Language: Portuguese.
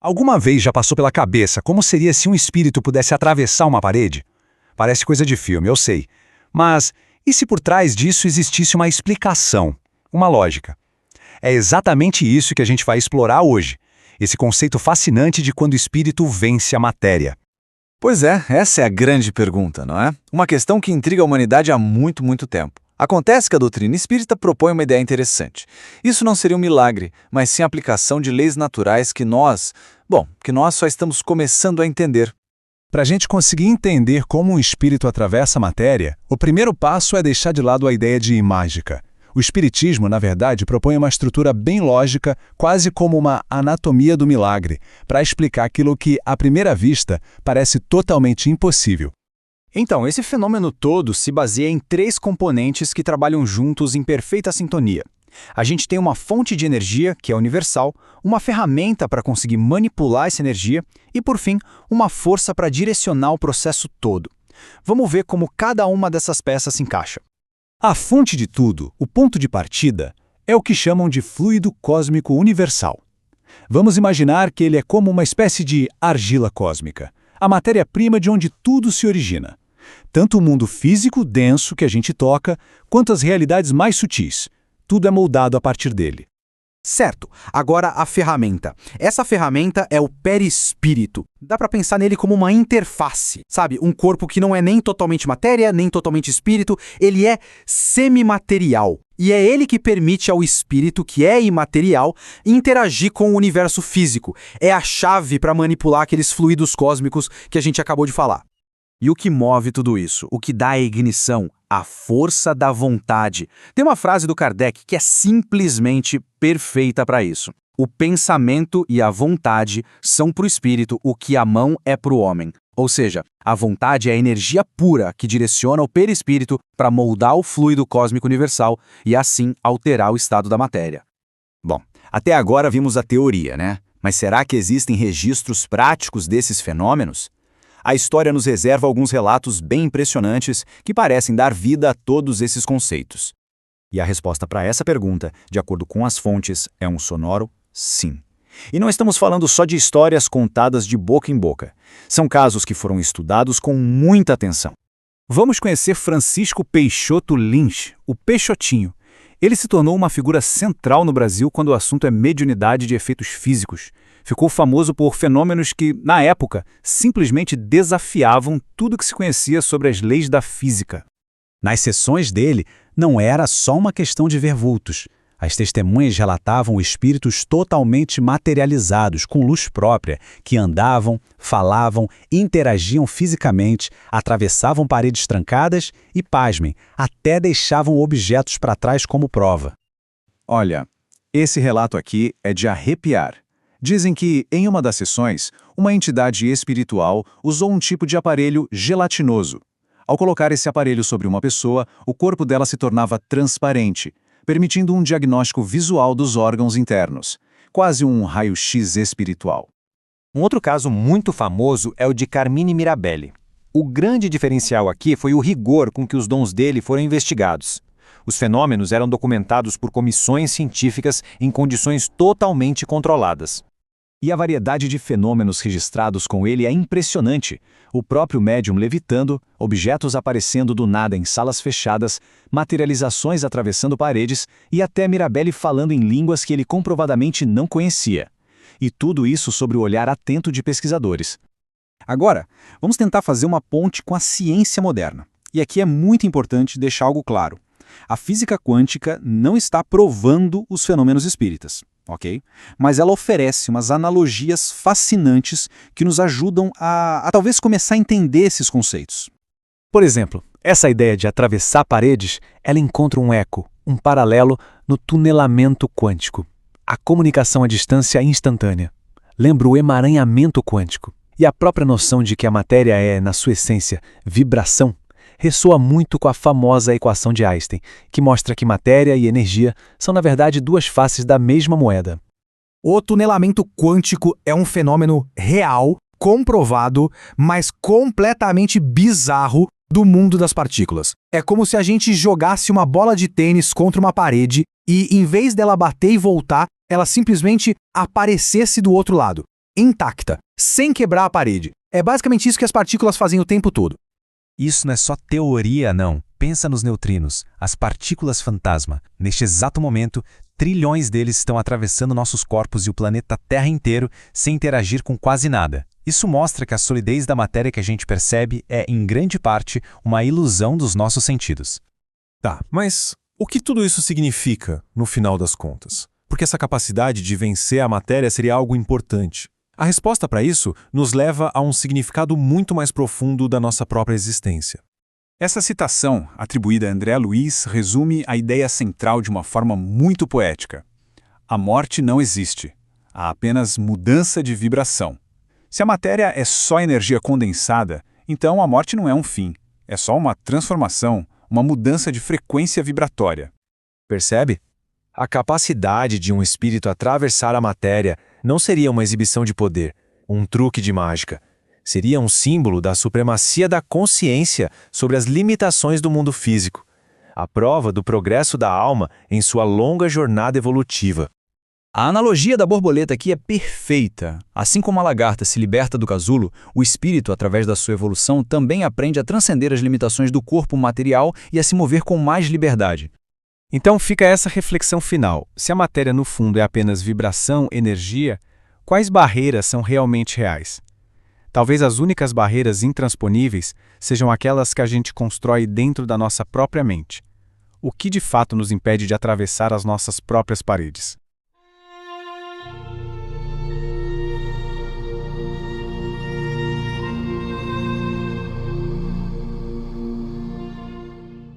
Alguma vez já passou pela cabeça como seria se um espírito pudesse atravessar uma parede? Parece coisa de filme, eu sei. Mas e se por trás disso existisse uma explicação, uma lógica? É exatamente isso que a gente vai explorar hoje. Esse conceito fascinante de quando o espírito vence a matéria. Pois é, essa é a grande pergunta, não é? Uma questão que intriga a humanidade há muito, muito tempo. Acontece que a doutrina espírita propõe uma ideia interessante. Isso não seria um milagre, mas sim a aplicação de leis naturais que nós só estamos começando a entender. Para a gente conseguir entender como um espírito atravessa a matéria, o primeiro passo é deixar de lado a ideia de mágica. O espiritismo, na verdade, propõe uma estrutura bem lógica, quase como uma anatomia do milagre, para explicar aquilo que, à primeira vista, parece totalmente impossível. Então, esse fenômeno todo se baseia em três componentes que trabalham juntos em perfeita sintonia. A gente tem uma fonte de energia, que é universal, uma ferramenta para conseguir manipular essa energia e, por fim, uma força para direcionar o processo todo. Vamos ver como cada uma dessas peças se encaixa. A fonte de tudo, o ponto de partida, é o que chamam de fluido cósmico universal. Vamos imaginar que ele é como uma espécie de argila cósmica, a matéria-prima de onde tudo se origina. Tanto o mundo físico denso que a gente toca, quanto as realidades mais sutis. Tudo é moldado a partir dele. Certo. Agora a ferramenta. Essa ferramenta é o perispírito. Dá para pensar nele como uma interface, sabe? Um corpo que não é nem totalmente matéria, nem totalmente espírito, ele é semimaterial. E é ele que permite ao espírito, que é imaterial, interagir com o universo físico. É a chave para manipular aqueles fluidos cósmicos que a gente acabou de falar. E o que move tudo isso? O que dá a ignição? A força da vontade. Tem uma frase do Kardec que é simplesmente perfeita para isso. O pensamento e a vontade são para o espírito o que a mão é para o homem. Ou seja, a vontade é a energia pura que direciona o perispírito para moldar o fluido cósmico universal e assim alterar o estado da matéria. Bom, até agora vimos a teoria, né? Mas será que existem registros práticos desses fenômenos? A história nos reserva alguns relatos bem impressionantes que parecem dar vida a todos esses conceitos. E a resposta para essa pergunta, de acordo com as fontes, é um sonoro sim. E não estamos falando só de histórias contadas de boca em boca. São casos que foram estudados com muita atenção. Vamos conhecer Francisco Peixoto Lins, o Peixotinho. Ele se tornou uma figura central no Brasil quando o assunto é mediunidade de efeitos físicos. Ficou famoso por fenômenos que, na época, simplesmente desafiavam tudo que se conhecia sobre as leis da física. Nas sessões dele, não era só uma questão de ver vultos. As testemunhas relatavam espíritos totalmente materializados, com luz própria, que andavam, falavam, interagiam fisicamente, atravessavam paredes trancadas e, pasmem, até deixavam objetos para trás como prova. Olha, esse relato aqui é de arrepiar. Dizem que, em uma das sessões, uma entidade espiritual usou um tipo de aparelho gelatinoso. Ao colocar esse aparelho sobre uma pessoa, o corpo dela se tornava transparente, permitindo um diagnóstico visual dos órgãos internos, quase um raio-x espiritual. Um outro caso muito famoso é o de Carmine Mirabelli. O grande diferencial aqui foi o rigor com que os dons dele foram investigados. Os fenômenos eram documentados por comissões científicas em condições totalmente controladas. E a variedade de fenômenos registrados com ele é impressionante. O próprio médium levitando, objetos aparecendo do nada em salas fechadas, materializações atravessando paredes e até Mirabelli falando em línguas que ele comprovadamente não conhecia. E tudo isso sob o olhar atento de pesquisadores. Agora, vamos tentar fazer uma ponte com a ciência moderna. E aqui é muito importante deixar algo claro. A física quântica não está provando os fenômenos espíritas. Ok? Mas ela oferece umas analogias fascinantes que nos ajudam a talvez começar a entender esses conceitos. Por exemplo, essa ideia de atravessar paredes, ela encontra um eco, um paralelo no tunelamento quântico. A comunicação à distância instantânea. Lembra o emaranhamento quântico. E a própria noção de que a matéria é, na sua essência, vibração, ressoa muito com a famosa equação de Einstein, que mostra que matéria e energia são, na verdade, duas faces da mesma moeda. O tunelamento quântico é um fenômeno real, comprovado, mas completamente bizarro do mundo das partículas. É como se a gente jogasse uma bola de tênis contra uma parede e, em vez dela bater e voltar, ela simplesmente aparecesse do outro lado. intacta, sem quebrar a parede. É basicamente isso que as partículas fazem o tempo todo. Isso não é só teoria, não. Pensa nos neutrinos, as partículas fantasma. Neste exato momento, trilhões deles estão atravessando nossos corpos e o planeta Terra inteiro sem interagir com quase nada. Isso mostra que a solidez da matéria que a gente percebe é, em grande parte, uma ilusão dos nossos sentidos. Tá, mas o que tudo isso significa, no final das contas? Porque essa capacidade de vencer a matéria seria algo importante. A resposta para isso nos leva a um significado muito mais profundo da nossa própria existência. Essa citação, atribuída a André Luiz, resume a ideia central de uma forma muito poética. A morte não existe. Há apenas mudança de vibração. Se a matéria é só energia condensada, então a morte não é um fim. É só uma transformação, uma mudança de frequência vibratória. Percebe? A capacidade de um espírito atravessar a matéria não seria uma exibição de poder, um truque de mágica. Seria um símbolo da supremacia da consciência sobre as limitações do mundo físico, a prova do progresso da alma em sua longa jornada evolutiva. A analogia da borboleta aqui é perfeita. Assim como a lagarta se liberta do casulo, o espírito, através da sua evolução, também aprende a transcender as limitações do corpo material e a se mover com mais liberdade. Então fica essa reflexão final. Se a matéria no fundo é apenas vibração, energia, quais barreiras são realmente reais? Talvez as únicas barreiras intransponíveis sejam aquelas que a gente constrói dentro da nossa própria mente. O que de fato nos impede de atravessar as nossas próprias paredes?